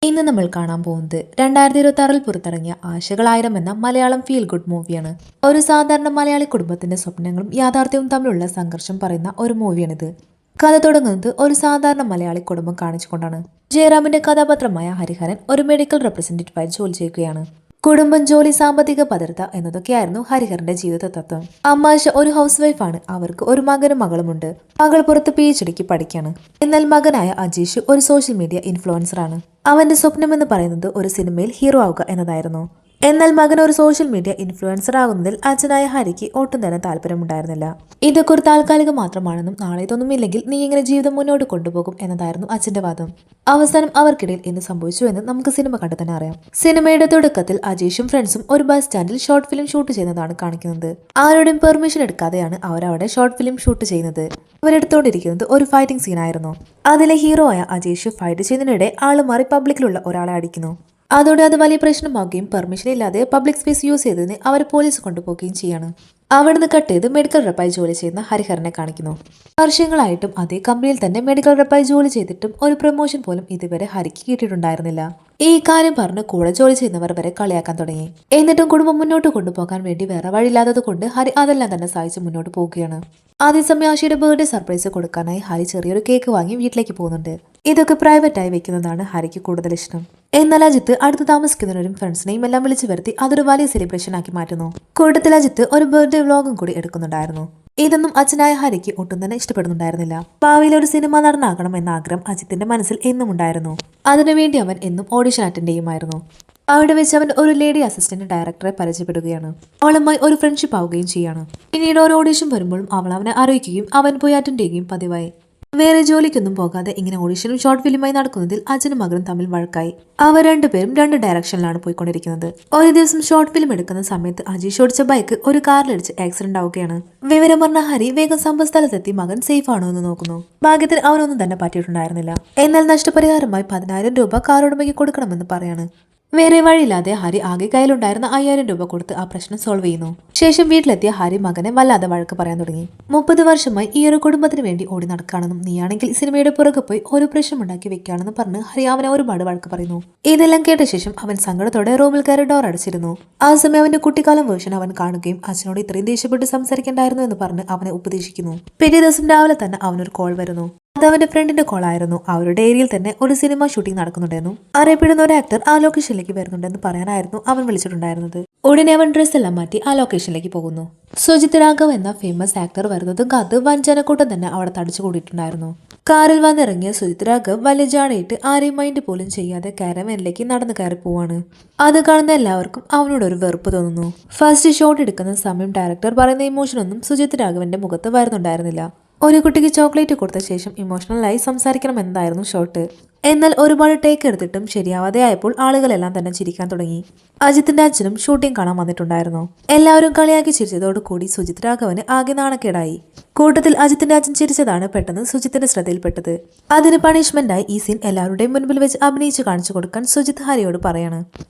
ഇന്ന് നമ്മൾ കാണാൻ പോകുന്നത് 2026 പുറത്തിറങ്ങിയ ആശകളായിരം എന്ന മലയാളം ഫീൽ ഗുഡ് മൂവിയാണ്. ഒരു സാധാരണ മലയാളി കുടുംബത്തിന്റെ സ്വപ്നങ്ങളും യാഥാർത്ഥ്യവും തമ്മിലുള്ള സംഘർഷം പറയുന്ന ഒരു മൂവിയാണിത്. കഥ തുടങ്ങുന്നത് ഒരു സാധാരണ മലയാളി കുടുംബം കാണിച്ചുകൊണ്ടാണ്. ജയറാമിന്റെ കഥാപാത്രമായ ഹരിഹരൻ ഒരു മെഡിക്കൽ റെപ്രസെന്റേറ്റീവായി ജോലി ചെയ്യുകയാണ്. കുടുംബം, ജോലി, സാമ്പത്തിക ഭദ്രത എന്നതൊക്കെയായിരുന്നു ഹരിഹരന്റെ ജീവിത തത്വം. അമ്മാശ ഒരു ഹൗസ് വൈഫാണ്. അവർക്ക് ഒരു മകനും മകളുമുണ്ട്. മകൾ പുറത്ത് PhDക്ക് പഠിക്കാണ്. എന്നാൽ മകനായ അജീഷ് ഒരു സോഷ്യൽ മീഡിയ ഇൻഫ്ലുവൻസറാണ്. അവന്റെ സ്വപ്നം എന്ന് പറയുന്നത് ഒരു സിനിമയിൽ ഹീറോ ആവുക എന്നതായിരുന്നു. എന്നാൽ മകൻ ഒരു സോഷ്യൽ മീഡിയ ഇൻഫ്ലുവൻസർ ആകുന്നതിൽ അച്ഛനായ ഹരിക്ക് ഒട്ടും തന്നെ താല്പര്യമുണ്ടായിരുന്നില്ല. ഇതൊക്കെ ഒരു താൽക്കാലികം മാത്രമാണെന്നും നാളെ ഇതൊന്നുമില്ലെങ്കിൽ നീ ഇങ്ങനെ ജീവിതം മുന്നോട്ട് കൊണ്ടുപോകും എന്നതായിരുന്നു അച്ഛന്റെ വാദം. അവസാനം അവർക്കിടയിൽ എന്ത് സംഭവിച്ചു എന്ന് നമുക്ക് സിനിമ കണ്ടു തന്നെ അറിയാം. സിനിമയുടെ തുടക്കത്തിൽ അജീഷും ഫ്രണ്ട്സും ഒരു ബസ് സ്റ്റാൻഡിൽ ഷോർട്ട് ഫിലിം ഷൂട്ട് ചെയ്യുന്നതാണ് കാണിക്കുന്നത്. ആരുടെയും പെർമിഷൻ എടുക്കാതെയാണ് അവരവിടെ ഷോർട്ട് ഫിലിം ഷൂട്ട് ചെയ്യുന്നത്. അവരെടുത്തോണ്ടിരിക്കുന്നത് ഒരു ഫൈറ്റിംഗ് സീനായിരുന്നു. അതിലെ ഹീറോ ആയ അജീഷ് ഫൈറ്റ് ചെയ്യുന്നതിനിടെ ആള് മാറി പബ്ലിക്കിലുള്ള ഒരാളെ അടിക്കുന്നു. അതോടെ അത് വലിയ പ്രശ്നമാവുകയും പെർമിഷൻ ഇല്ലാതെ പബ്ലിക് സ്പേസ് യൂസ് ചെയ്തതിന് അവർ പോലീസ് കൊണ്ടുപോവുകയും ചെയ്യാണ്. അവിടുന്ന് കട്ട് ചെയ്ത് മെഡിക്കൽ റെപ്പായി ജോലി ചെയ്യുന്ന ഹരിഹരനെ കാണിക്കുന്നു. വർഷങ്ങളായിട്ടും അതേ കമ്പനിയിൽ തന്നെ മെഡിക്കൽ റെപ്പായി ജോലി ചെയ്തിട്ടും ഒരു പ്രൊമോഷൻ പോലും ഇതുവരെ ഹരിക്ക് കിട്ടിയിട്ടുണ്ടായിരുന്നില്ല. ഈ കാര്യം പറഞ്ഞ് കൂടെ ജോലി ചെയ്യുന്നവർ വരെ കളിയാക്കാൻ തുടങ്ങി. എന്നിട്ടും കുടുംബം മുന്നോട്ട് കൊണ്ടുപോകാൻ വേണ്ടി വേറെ വഴിയില്ലാത്തത് കൊണ്ട് ഹരി അതെല്ലാം തന്നെ സഹായിച്ച് മുന്നോട്ട് പോവുകയാണ്. അതേസമയം ആശയുടെ ബർത്ത്ഡേ സർപ്രൈസ് കൊടുക്കാനായി ഹരി ചെറിയൊരു കേക്ക് വാങ്ങി വീട്ടിലേക്ക് പോകുന്നുണ്ട്. ഇതൊക്കെ പ്രൈവറ്റായി വെക്കുന്നതാണ് ഹരിക്ക് കൂടുതൽ ഇഷ്ടം. എന്നാൽ അജിത്ത് അടുത്ത് താമസിക്കുന്നവരും ഫ്രണ്ട്സിനെയും എല്ലാം വിളിച്ചു വരുത്തി അതൊരു വലിയ സെലിബ്രേഷൻ ആക്കി മാറ്റുന്നു. കൂട്ടത്തിൽ അജിത്ത് ഒരു ബർത്ത്ഡേ വ്ലോഗും കൂടി എടുക്കുന്നുണ്ടായിരുന്നു. ഇതൊന്നും അച്ഛനായ ഹരിക്ക് ഒട്ടും തന്നെ ഇഷ്ടപ്പെടുന്നുണ്ടായിരുന്നില്ല. ഭാവിയിൽ ഒരു സിനിമ നടനാകണം എന്ന ആഗ്രഹം അജിത്തിന്റെ മനസ്സിൽ എന്നും ഉണ്ടായിരുന്നു. അതിനുവേണ്ടി അവൻ എന്നും ഓഡിഷൻ അറ്റൻഡ് ചെയ്യുമായിരുന്നു. അവിടെ വെച്ച് അവൻ ഒരു ലേഡി അസിസ്റ്റന്റ് ഡയറക്ടറെ പരിചയപ്പെടുകയാണ്. അവളുമായി ഒരു ഫ്രണ്ട്ഷിപ്പ് ആവുകയും ചെയ്യാണ്. പിന്നീട് ഒരു ഓഡിഷൻ വരുമ്പോഴും അവൾ അവനെ അറിയിക്കുകയും അവൻ പോയി അറ്റൻഡ് ചെയ്യുകയും പതിവായി. വേറെ ജോലിക്കൊന്നും പോകാതെ ഇങ്ങനെ ഓഡിഷനും ഷോർട്ട് ഫിലിമായി നടക്കുന്നതിൽ അച്ഛനും മകനും തമ്മിൽ വഴക്കായി. അവർ രണ്ടുപേരും രണ്ട് ഡയറക്ഷനിലാണ് പോയിക്കൊണ്ടിരിക്കുന്നത്. ഒരു ദിവസം ഷോർട്ട് ഫിലിം എടുക്കുന്ന സമയത്ത് അജീഷ് ഓടിച്ച ബൈക്ക് ഒരു കാറിലിടിച്ച് ആക്സിഡന്റ് ആവുകയാണ്. വിവരം പറഞ്ഞ ഹരി വേഗം സംഭവ സ്ഥലത്തെത്തി മകൻ സേഫ് ആണോ എന്ന് നോക്കുന്നു. ഭാഗ്യത്തിന് അവനൊന്നും തന്നെ പറ്റിയിട്ടുണ്ടായിരുന്നില്ല. എന്നാൽ നഷ്ടപരിഹാരമായി 10,000 രൂപ കാർ ഉടമയ്ക്ക് കൊടുക്കണമെന്ന് പറയാണ്. വേറെ വഴിയില്ലാതെ ഹരി ആകെ കയ്യിലുണ്ടായിരുന്ന 5,000 രൂപ കൊടുത്ത് ആ പ്രശ്നം സോൾവ് ചെയ്യുന്നു. ശേഷം വീട്ടിലെത്തിയ ഹരി മകനെ വല്ലാതെ വഴക്ക് പറയാൻ തുടങ്ങി. 30 വർഷമായി ഈ ഒരു കുടുംബത്തിന് വേണ്ടി ഓടി നടക്കുകയാണെന്നും നീയാണെങ്കിൽ സിനിമയുടെ പുറകെ പോയി ഒരു പ്രശ്നം ഉണ്ടാക്കി വെക്കുകയാണെന്ന് പറഞ്ഞ് ഹരി അവനെ ഒരുപാട് വഴക്ക് പറയുന്നു. ഇതെല്ലാം കേട്ട ശേഷം അവൻ സങ്കടത്തോടെ റൂമിൽ കയറി ഡോർ അടച്ചിരുന്നു. ആ സമയം അവന്റെ കുട്ടിക്കാലം വേർഷൻ അവൻ കാണുകയും അച്ഛനോട് ഇത്രയും ദേഷ്യപ്പെട്ട് സംസാരിക്കേണ്ടായിരുന്നു എന്ന് പറഞ്ഞ് അവനെ ഉപദേശിക്കുന്നു. പിറ്റേ ദിവസം രാവിലെ തന്നെ അവനൊരു കോൾ വരുന്നു. അത് അവന്റെ ഫ്രണ്ടിന്റെ കോളായിരുന്നു. അവരുടെ ഏരിയയിൽ തന്നെ ഒരു സിനിമ ഷൂട്ടിംഗ് നടക്കുന്നുണ്ടെന്നും അറിയപ്പെടുന്ന ഒരു ആക്ടർ ആ ലൊക്കേഷനിലേക്ക് വരുന്നുണ്ടെന്ന് പറയാനായിരുന്നു അവൻ വിളിച്ചിട്ടുണ്ടായിരുന്നത്. ഉടനെ അവൻ ഡ്രസ് എല്ലാം മാറ്റി ആ ലൊക്കേഷനിലേക്ക് പോകുന്നു. സുജിത് രാഘവ് എന്ന ഫേമസ് ആക്ടർ വരുന്നതും കാത്ത് വൻ ജനക്കൂട്ടം തന്നെ അവിടെ തടിച്ചു കൂടിയിട്ടുണ്ടായിരുന്നു. കാറിൽ വന്നിറങ്ങിയ സുജിത് രാഘവ് വലിയ ജാടയിട്ട് ആരെയും മൈൻഡ് പോലും ചെയ്യാതെ കാരവാനിലേക്ക് നടന്നു കയറി പോവാണ്. അത് കാണുന്ന എല്ലാവർക്കും അവനോട് ഒരു വെറുപ്പ് തോന്നുന്നു. ഫസ്റ്റ് ഷോട്ട് എടുക്കുന്ന സമയം ഡയറക്ടർ പറയുന്ന ഇമോഷനൊന്നും സുജിത് രാഘവന്റെ മുഖത്ത് വരുന്നുണ്ടായിരുന്നില്ല. ഒരു കുട്ടിക്ക് ചോക്ലേറ്റ് കൊടുത്ത ശേഷം ഇമോഷണലായി സംസാരിക്കണം എന്നതായിരുന്നു ഷോട്ട്. എന്നാൽ ഒരുപാട് ടേക്ക് എടുത്തിട്ടും ശരിയാവാതെ ആയപ്പോൾ ആളുകളെല്ലാം തന്നെ ചിരിക്കാൻ തുടങ്ങി. അജിത്തിന്റെ അച്ഛനും ഷൂട്ടിംഗ് കാണാൻ വന്നിട്ടുണ്ടായിരുന്നു. എല്ലാവരും കളിയാക്കി ചിരിച്ചതോടുകൂടി സുജിത് രാഘവന് ആകെ നാണക്കേടായി. കൂട്ടത്തിൽ അജിത്തിന്റെ അച്ഛൻ ചിരിച്ചതാണ് പെട്ടെന്ന് സുജിത്തിന്റെ ശ്രദ്ധയിൽപ്പെട്ടത്. അതിന് പണിഷ്മെന്റായി ഈ സീൻ എല്ലാവരുടെയും മുൻപിൽ വെച്ച് അഭിനയിച്ചു കാണിച്ചു കൊടുക്കാൻ സുജിത് ഹരിയോട് പറയാണ്.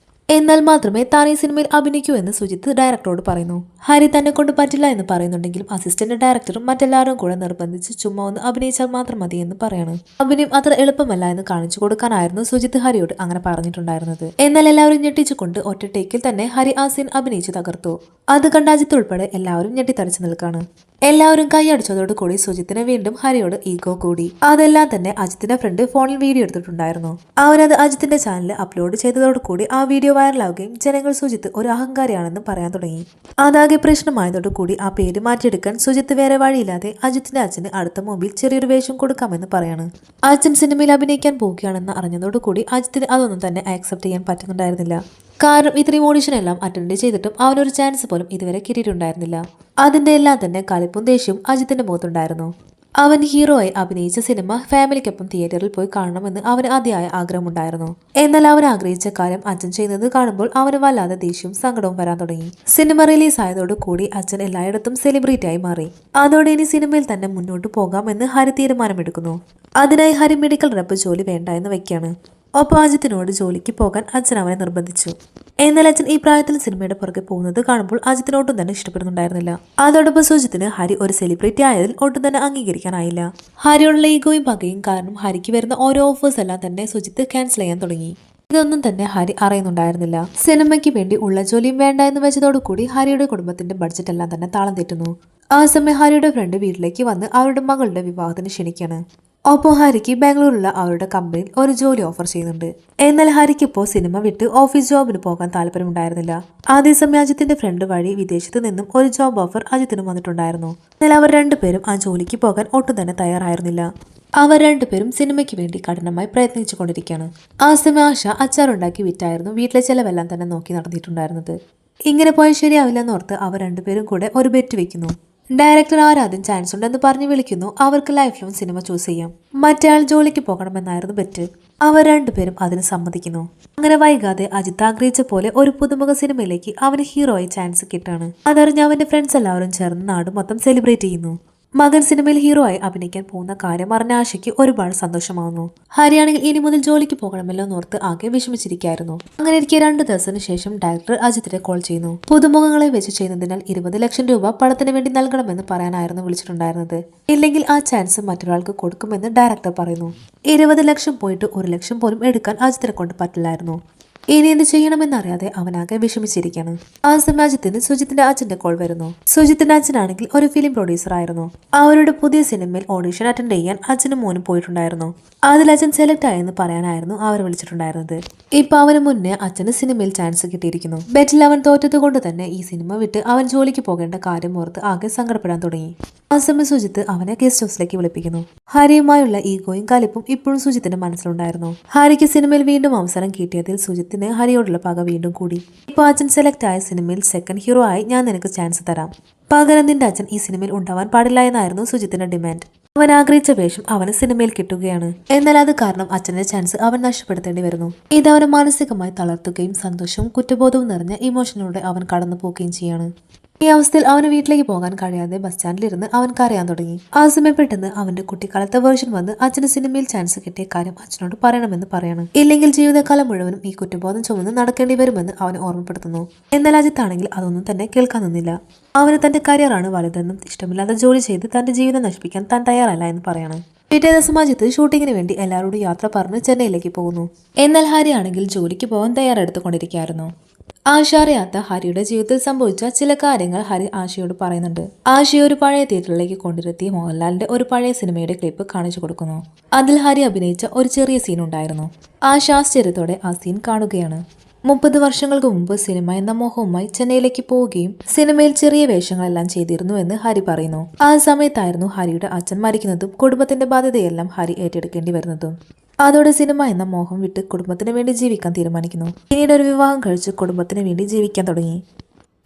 എന്നാൽ മാത്രമേ താൻ ഈ സിനിമയിൽ അഭിനയിക്കൂ എന്ന് സുജിത്ത് ഡയറക്ടറോട് പറയുന്നു. ഹരി തന്നെ കൊണ്ട് പറ്റില്ല എന്ന് പറയുന്നുണ്ടെങ്കിലും അസിസ്റ്റന്റ് ഡയറക്ടറും മറ്റെല്ലാവരും കൂടെ നിർബന്ധിച്ച് ചുമ്മാ ഒന്ന് അഭിനയിച്ചാൽ മാത്രം മതി എന്ന് പറയാണ്. അഭിനയം അത്ര എളുപ്പമല്ല എന്ന് കാണിച്ചു കൊടുക്കാനായിരുന്നു സുജിത്ത് ഹരിയോട് അങ്ങനെ പറഞ്ഞിട്ടുണ്ടായിരുന്നത്. എന്നാൽ എല്ലാവരും ഞെട്ടിച്ചുകൊണ്ട് ഒറ്റ ടേക്കിൽ തന്നെ ഹരി ആ സീൻ അഭിനയിച്ച് തകർത്തു. അത് കണ്ട അജിത്ത് ഉൾപ്പെടെ എല്ലാവരും ഞെട്ടിത്തറിച്ചു നിൽക്കാണ്. എല്ലാവരും കൈയടിച്ചതോടുകൂടി സുജിത്തിന് വീണ്ടും ഹരിയോട് ഈഗോ കൂടി. അതെല്ലാം തന്നെ അജിത്തിന്റെ ഫ്രണ്ട് ഫോണിൽ വീഡിയോ എടുത്തിട്ടുണ്ടായിരുന്നു. അവനത് അജിത്തിന്റെ ചാനലിൽ അപ്ലോഡ് ചെയ്തതോടുകൂടി ആ വീഡിയോ വൈറലാവുകയും ജനങ്ങൾ സുജിത്ത് ഒരു അഹങ്കാരിയാണെന്ന് പറയാൻ തുടങ്ങി. അതാകെ പ്രശ്നമായതോടുകൂടി ആ പേര് മാറ്റിയെടുക്കാൻ സുജിത്ത് വേറെ വഴിയില്ലാതെ അജിത്തിന്റെ അച്ഛന് അടുത്ത മൂവിയിൽ ചെറിയൊരു വേഷം കൊടുക്കാമെന്ന് പറയാണ്. അച്ഛൻ സിനിമയിൽ അഭിനയിക്കാൻ പോവുകയാണെന്ന് അറിഞ്ഞതോടുകൂടി അജിത്തിന് അതൊന്നും തന്നെ ആക്സെപ്റ്റ് ചെയ്യാൻ പറ്റുന്നുണ്ടായിരുന്നില്ല. കാരണം ഇത്രയും ഓഡിഷൻ എല്ലാം അറ്റൻഡ് ചെയ്തിട്ടും അവനൊരു ചാൻസ് പോലും ഇതുവരെ കിട്ടിയിട്ടുണ്ടായിരുന്നില്ല. അതിന്റെ എല്ലാം തന്നെ കളിപ്പും ദേഷ്യവും അജിത്തിന്റെ മുഖത്തുണ്ടായിരുന്നു. അവൻ ഹീറോയായി അഭിനയിച്ച സിനിമ ഫാമിലിക്കൊപ്പം തിയേറ്ററിൽ പോയി കാണണമെന്ന് അവന് അതിയായ ആഗ്രഹമുണ്ടായിരുന്നു. എന്നാൽ അവൻ ആഗ്രഹിച്ച കാര്യം അച്ഛൻ ചെയ്യുന്നത് കാണുമ്പോൾ അവന് വല്ലാതെ ദേഷ്യവും സങ്കടവും വരാൻ തുടങ്ങി. സിനിമ റിലീസ് ആയതോടുകൂടി അച്ഛൻ എല്ലായിടത്തും സെലിബ്രിറ്റിയായി മാറി. അതോടെ ഇനി സിനിമയിൽ തന്നെ മുന്നോട്ട് പോകാമെന്ന് ഹരി തീരുമാനമെടുക്കുന്നു. അതിനായി ഹരി മെഡിക്കൽ റെപ്പ് ജോലി വേണ്ട എന്ന് വെക്കാണ്. ഒപ്പം അജിത്തിനോട് ജോലിക്ക് പോകാൻ അച്ഛൻ അവനെ നിർബന്ധിച്ചു. എന്നാൽ അച്ഛൻ ഈ പ്രായത്തിൽ സിനിമയുടെ പുറകെ പോകുന്നത് കാണുമ്പോൾ അജിത്തിനൊട്ടും തന്നെ ഇഷ്ടപ്പെടുന്നുണ്ടായിരുന്നില്ല. അതോടൊപ്പം സുജിത്തിന് ഹരി ഒരു സെലിബ്രിറ്റി ആയതിൽ ഒട്ടും തന്നെ അംഗീകരിക്കാനായില്ല. ഹരിയോടുള്ള ഈഗോയും പകയും കാരണം ഹരിക്ക് വരുന്ന ഓരോ ഓഫേഴ്സ് എല്ലാം തന്നെ സുജിത്ത് ക്യാൻസൽ ചെയ്യാൻ തുടങ്ങി. ഇതൊന്നും തന്നെ ഹരി അറിയുന്നുണ്ടായിരുന്നില്ല. സിനിമയ്ക്ക് വേണ്ടി ഉള്ള ജോലിയും വേണ്ട എന്ന് വെച്ചതോടുകൂടി ഹരിയുടെ കുടുംബത്തിന്റെ ബഡ്ജറ്റ് എല്ലാം തന്നെ താളം തെറ്റുന്നു. ആ സമയം ഹരിയുടെ ഫ്രണ്ട് വീട്ടിലേക്ക് വന്ന് അവരുടെ മകളുടെ വിവാഹത്തിന് ക്ഷണിക്കാണ്. ഒപ്പം ഹരിക്ക് ബാംഗ്ലൂരിലുള്ള അവരുടെ കമ്പനിയിൽ ഒരു ജോലി ഓഫർ ചെയ്യുന്നുണ്ട്. എന്നാൽ ഹരിക്ക് ഇപ്പോൾ സിനിമ വിട്ട് ഓഫീസ് ജോബിന് പോകാൻ താല്പര്യമുണ്ടായിരുന്നില്ല. അതേസമയം അജിത്തിന്റെ ഫ്രണ്ട് വഴി വിദേശത്ത് നിന്നും ഒരു ജോബ് ഓഫർ അജിത്തിന് വന്നിട്ടുണ്ടായിരുന്നു. എന്നാൽ അവർ രണ്ടുപേരും ആ ജോലിക്ക് പോകാൻ ഒട്ടും തന്നെ തയ്യാറായിരുന്നില്ല. അവർ രണ്ടുപേരും സിനിമയ്ക്ക് വേണ്ടി കഠിനമായി പ്രയത്നിച്ചു കൊണ്ടിരിക്കുകയാണ്. ആ സമയം ആശ അച്ചാറുണ്ടാക്കി വിറ്റായിരുന്നു വീട്ടിലെ ചെലവെല്ലാം തന്നെ നോക്കി നടന്നിട്ടുണ്ടായിരുന്നത്. ഇങ്ങനെ പോയാൽ ശരിയാവില്ലെന്നോർത്ത് അവർ രണ്ടുപേരും കൂടെ ഒരു ബെറ്റ് വെക്കുന്നു. ഡയറക്ടർ ആരാദ്യം ചാൻസ് ഉണ്ടെന്ന് പറഞ്ഞു വിളിക്കുന്നു. അവർക്ക് ലൈഫ് ലോങ് സിനിമ ചൂസ് ചെയ്യാം. മറ്റേയാൾ ജോലിക്ക് പോകണമെന്നായിരുന്നു ബെറ്റ്. അവർ രണ്ടുപേരും അതിന് സമ്മതിക്കുന്നു. അങ്ങനെ വൈകാതെ അജിത്ത് ആഗ്രഹിച്ച പോലെ ഒരു പുതുമുഖ സിനിമയിലേക്ക് അവന് ഹീറോയെ ചാൻസ് കിട്ടാണ്. അതറിഞ്ഞ് അവന്റെ ഫ്രണ്ട്സ് എല്ലാവരും ചേർന്ന് നാട് മൊത്തം സെലിബ്രേറ്റ് ചെയ്യുന്നു. മകൻ സിനിമയിൽ ഹീറോ ആയി അഭിനയിക്കാൻ പോകുന്ന കാര്യം അറിഞ്ഞ ആശയ്ക്ക് ഒരുപാട് സന്തോഷമാവുന്നു. ഹരിയാണെങ്കിൽ ഇനി മുതൽ ജോലിക്ക് പോകണമല്ലോ എന്നോർത്ത് ആകെ വിഷമിച്ചിരിക്കായിരുന്നു. അങ്ങനെ ഇരിക്കെ 2 ദിവസത്തിന് ശേഷം ഡയറക്ടർ അജിത്തിനെ കോൾ ചെയ്യുന്നു. പുതുമുഖങ്ങളെ വെച്ച് ചെയ്യുന്നതിനാൽ 20 ലക്ഷം രൂപ പടത്തിന് വേണ്ടി നൽകണമെന്ന് പറയാനായിരുന്നു വിളിച്ചിട്ടുണ്ടായിരുന്നത്. ഇല്ലെങ്കിൽ ആ ചാൻസ് മറ്റൊരാൾക്ക് കൊടുക്കുമെന്ന് ഡയറക്ടർ പറയുന്നു. 20 ലക്ഷം പോയിട്ട് 1 ലക്ഷം പോലും എടുക്കാൻ അജിത്തിനെ കൊണ്ട് പറ്റില്ലായിരുന്നു. ഇനി എന്ത് ചെയ്യണമെന്നറിയാതെ അവനാകെ വിഷമിച്ചിരിക്കുകയാണ്. ആ സമയം അജിത്തിന് സുജിത്തിന്റെ അച്ഛന്റെ കോൾ വരുന്നു. സുജിത്തിന്റെ അച്ഛനാണെങ്കിൽ ഒരു ഫിലിം പ്രൊഡ്യൂസർ ആയിരുന്നു. അവരുടെ പുതിയ സിനിമയിൽ ഓഡീഷൻ അറ്റൻഡ് ചെയ്യാൻ അച്ഛനും മോനും പോയിട്ടുണ്ടായിരുന്നു. അതിൽ അച്ഛൻ സെലക്ട് ആയെന്ന് പറയാനായിരുന്നു അവർ വിളിച്ചിട്ടുണ്ടായിരുന്നത്. ഇപ്പൊ അവന് മുന്നേ അച്ഛന് സിനിമയിൽ ചാൻസ് കിട്ടിയിരിക്കുന്നു. ബെറ്റിൽ അവൻ തോറ്റത് കൊണ്ട് തന്നെ ഈ സിനിമ വിട്ട് അവൻ ജോലിക്ക് പോകേണ്ട കാര്യം ഓർത്ത് ആകെ സങ്കടപ്പെടാൻ തുടങ്ങി. ആ സമയം സുജിത്ത് അവനെ ഗസ്റ്റ് ഹൗസിലേക്ക് വിളിപ്പിക്കുന്നു. ഹരിയുമായുള്ള ഈഗോയും കലിപ്പും ഇപ്പോഴും സുജിത്തിന്റെ മനസ്സിലുണ്ടായിരുന്നു. ഹരിക്ക് സിനിമയിൽ വീണ്ടും അവസരം കിട്ടിയതിൽ സുജിത്തിന് ഹരിയോടുള്ള പക വീണ്ടും കൂടി. ഇപ്പൊ അച്ഛൻ സെലക്ട് ആയ സിനിമയിൽ സെക്കൻഡ് ഹീറോ ആയി ഞാൻ നിനക്ക് ചാൻസ് തരാം. പകരം നിന്റെ അച്ഛൻ ഈ സിനിമയിൽ ഉണ്ടാവാൻ പാടില്ല എന്നായിരുന്നു സുജിത്തിന്റെ ഡിമാൻഡ്. അവൻ ആഗ്രഹിച്ച വേഷം അവന് സിനിമയിൽ കിട്ടുകയാണ്. എന്നാൽ അത് കാരണം അച്ഛന്റെ ചാൻസ് അവൻ നഷ്ടപ്പെടുത്തേണ്ടി വരുന്നു. ഇത് അവനെ മാനസികമായി തളർത്തുകയും സന്തോഷവും കുറ്റബോധവും നിറഞ്ഞ ഇമോഷനിലൂടെ അവൻ കടന്നു പോവുകയും ചെയ്യാണ്. ഈ അവസ്ഥയിൽ അവന് വീട്ടിലേക്ക് പോകാൻ കഴിയാതെ ബസ് സ്റ്റാൻഡിലിരുന്ന് അവൻ കരയാൻ തുടങ്ങി. ആ സമയം പെട്ടെന്ന് അവന്റെ കുട്ടിക്കാലത്തെ വേർഷൻ വന്ന് അച്ഛന് സിനിമയിൽ ചാൻസ് കിട്ടിയ കാര്യം അച്ഛനോട് പറയണമെന്ന് പറയാണ്. ഇല്ലെങ്കിൽ ജീവിതകാലം മുഴുവനും ഈ കുറ്റബോധം ചുമന്ന് നടക്കേണ്ടി വരുമെന്ന് അവനെ ഓർമ്മപ്പെടുത്തുന്നു. എന്നാൽ അജിത്താണെങ്കിൽ അതൊന്നും തന്നെ കേൾക്കാൻ നിന്നില്ല. അവന് തന്റെ കരിയറാണ് വലുതെന്നും ഇഷ്ടമില്ലാതെ ജോലി ചെയ്ത് തന്റെ ജീവിതം നശിപ്പിക്കാൻ താൻ തയ്യാറല്ല എന്ന് പറയാണ്. പിറ്റേ ദിവസം അജിത്ത് ഷൂട്ടിങ്ങിന് വേണ്ടി എല്ലാവരോടും യാത്ര പറഞ്ഞ് ചെന്നൈയിലേക്ക് പോകുന്നു. എന്നാൽ ഹരി ആണെങ്കിൽ ജോലിക്ക് പോകാൻ തയ്യാറെടുത്തുകൊണ്ടിരിക്കുകയായിരുന്നു. ആശ അറിയാത്ത ഹരിയുടെ ജീവിതത്തിൽ സംഭവിച്ച ചില കാര്യങ്ങൾ ഹരി ആശയോട് പറയുന്നുണ്ട്. ആശയെ ഒരു പഴയ തിയേറ്ററിലേക്ക് കൊണ്ടിരുത്തി മോഹൻലാലിന്റെ ഒരു പഴയ സിനിമയുടെ ക്ലിപ്പ് കാണിച്ചു കൊടുക്കുന്നു. അതിൽ ഹരി അഭിനയിച്ച ഒരു ചെറിയ സീൻ ഉണ്ടായിരുന്നു. ആശ ആശ്ചര്യത്തോടെ ആ സീൻ കാണുകയാണ്. 30 വർഷങ്ങൾക്ക് മുമ്പ് സിനിമ എന്ന മോഹവുമായി ചെന്നൈയിലേക്ക് പോവുകയും സിനിമയിൽ ചെറിയ വേഷങ്ങളെല്ലാം ചെയ്തിരുന്നു എന്ന് ഹരി പറയുന്നു. ആ സമയത്തായിരുന്നു ഹരിയുടെ അച്ഛൻ മരിക്കുന്നതും കുടുംബത്തിന്റെ ബാധ്യതയെല്ലാം ഹരി ഏറ്റെടുക്കേണ്ടി വരുന്നതും. അതോടെ സിനിമ എന്ന മോഹം വിട്ട് കുടുംബത്തിന് വേണ്ടി ജീവിക്കാൻ തീരുമാനിക്കുന്നു. പിന്നീട് ഒരു വിവാഹം കഴിച്ച് കുടുംബത്തിന് വേണ്ടി ജീവിക്കാൻ തുടങ്ങി.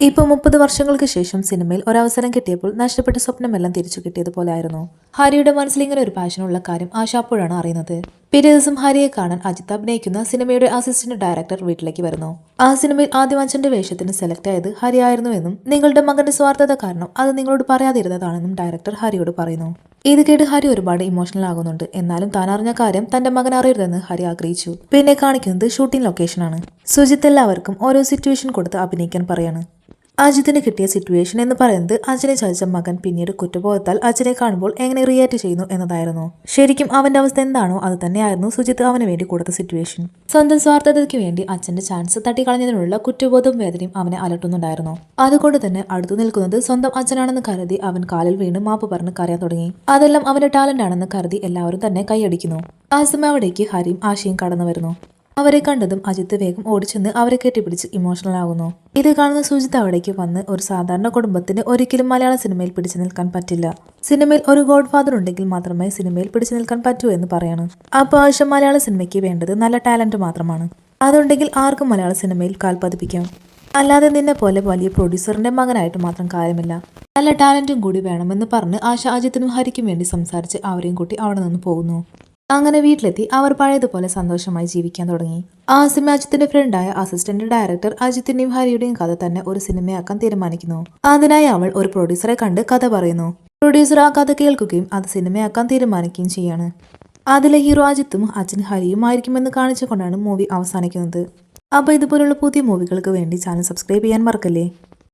ഇപ്പോൾ 30 വർഷങ്ങൾക്ക് ശേഷം സിനിമയിൽ ഒരവസരം കിട്ടിയപ്പോൾ നഷ്ടപ്പെട്ട സ്വപ്നമെല്ലാം തിരിച്ചു കിട്ടിയതുപോലെ ആയിരുന്നു. ഹരിയുടെ മനസ്സിൽ ഇങ്ങനെ ഒരു പാഷനുള്ള കാര്യം ആശ അപ്പോഴാണ് അറിയുന്നത്. പിറ്റേ ദിവസം ഹരിയെ കാണാൻ അജിത്ത് അഭിനയിക്കുന്ന സിനിമയുടെ അസിസ്റ്റന്റ് ഡയറക്ടർ വീട്ടിലേക്ക് വരുന്നു. ആ സിനിമയിൽ ആദ്യം അച്ഛന്റെ വേഷത്തിന് സെലക്ട് ആയത് ഹരി ആയിരുന്നുവെന്നും നിങ്ങളുടെ മകന്റെ സ്വാർത്ഥത കാരണം അത് നിങ്ങളോട് പറയാതിരുന്നതാണെന്നും ഡയറക്ടർ ഹരിയോട് പറയുന്നു. ഇത് കേട്ട് ഹരി ഒരുപാട് ഇമോഷണൽ ആകുന്നുണ്ട്. എന്നാലും താൻ അറിഞ്ഞ കാര്യം തന്റെ മകൻ അറിയരുതെന്ന് ഹരി ആഗ്രഹിച്ചു. പിന്നെ കാണിക്കുന്നത് ഷൂട്ടിംഗ് ലൊക്കേഷനാണ്. സുജിത്ത് എല്ലാവർക്കും ഓരോ സിറ്റുവേഷൻ കൊടുത്ത് അഭിനയിക്കാൻ പറയാണ്. അജിത്തിന് കിട്ടിയ സിറ്റുവേഷൻ എന്ന് പറയുന്നത് അച്ഛനെ ചതിച്ച മകൻ പിന്നീട് കുറ്റബോധത്താൽ അച്ഛനെ കാണുമ്പോൾ എങ്ങനെ റിയാക്ട് ചെയ്യുന്നു എന്നതായിരുന്നു. ശരിക്കും അവന്റെ അവസ്ഥ എന്താണോ അത് തന്നെയായിരുന്നു സുജിത്ത് അവന് വേണ്ടി കൊടുത്ത സിറ്റുവേഷൻ. സ്വന്തം സ്വാർത്ഥതയ്ക്ക് വേണ്ടി അച്ഛന്റെ ചാൻസ് തട്ടിക്കളഞ്ഞതിനുള്ള കുറ്റബോധവും വേദനയും അവനെ അലട്ടുന്നുണ്ടായിരുന്നു. അതുകൊണ്ട് തന്നെ അടുത്തു നിൽക്കുന്നത് സ്വന്തം അച്ഛനാണെന്ന് കരുതി അവൻ കാലിൽ വീണ് മാപ്പ് പറഞ്ഞ് കരയാൻ തുടങ്ങി. അതെല്ലാം അവന്റെ ടാലന്റ് ആണെന്ന് കരുതി എല്ലാവരും തന്നെ കൈയടിക്കുന്നു. ആ സമയം അവിടേക്ക് ഹരിയും ആശയും കടന്നു വരുന്നു. അവരെ കണ്ടതും അജിത്ത് വേഗം ഓടിച്ചെന്ന് അവരെ കെട്ടിപ്പിടിച്ച് ഇമോഷണൽ ആകുന്നു. ഇത് കാണുന്ന സുജിത്ത് അവിടേക്ക് വന്ന് ഒരു സാധാരണ കുടുംബത്തിന് ഒരിക്കലും മലയാള സിനിമയിൽ പിടിച്ചു നിൽക്കാൻ പറ്റില്ല. സിനിമയിൽ ഒരു ഗോഡ് ഫാദർ ഉണ്ടെങ്കിൽ മാത്രമേ സിനിമയിൽ പിടിച്ചു നിൽക്കാൻ പറ്റൂ എന്ന് പറയണം. അപ്പോൾ ആവശ്യം മലയാള സിനിമയ്ക്ക് വേണ്ടത് നല്ല ടാലന്റ് മാത്രമാണ്. അതുണ്ടെങ്കിൽ ആർക്കും മലയാള സിനിമയിൽ കാൽപതിപ്പിക്കാം. അല്ലാതെ നിന്നെ പോലെ വലിയ പ്രൊഡ്യൂസറിന്റെ മകനായിട്ട് മാത്രം കാര്യമില്ല. നല്ല ടാലന്റും കൂടി വേണമെന്ന് പറഞ്ഞ് ആശ അജിത്തിനും ഹരിക്കും വേണ്ടി സംസാരിച്ച് അവരെയും കൂട്ടി അവിടെ നിന്ന് പോകുന്നു. അങ്ങനെ വീട്ടിലെത്തി അവർ പഴയതുപോലെ സന്തോഷമായി ജീവിക്കാൻ തുടങ്ങി. ആ സമയം അജിത്തിന്റെ ഫ്രണ്ടായ അസിസ്റ്റന്റ് ഡയറക്ടർ അജിത്തിന്റെയും ഹരിയുടെയും കഥ തന്നെ ഒരു സിനിമയാക്കാൻ തീരുമാനിക്കുന്നു. അതിനായി അവൾ ഒരു പ്രൊഡ്യൂസറെ കണ്ട് കഥ പറയുന്നു. പ്രൊഡ്യൂസർ ആ കഥ കേൾക്കുകയും അത് സിനിമയാക്കാൻ തീരുമാനിക്കുകയും ചെയ്യാണ്. അതിലെ ഹീറോ അജിത്തും അച്ഛൻ ഹരിയും ആയിരിക്കുമെന്ന് കാണിച്ചുകൊണ്ടാണ് മൂവി അവസാനിക്കുന്നത്. അപ്പോൾ ഇതുപോലുള്ള പുതിയ മൂവികൾക്ക് വേണ്ടി ചാനൽ സബ്സ്ക്രൈബ് ചെയ്യാൻ മറക്കല്ലേ.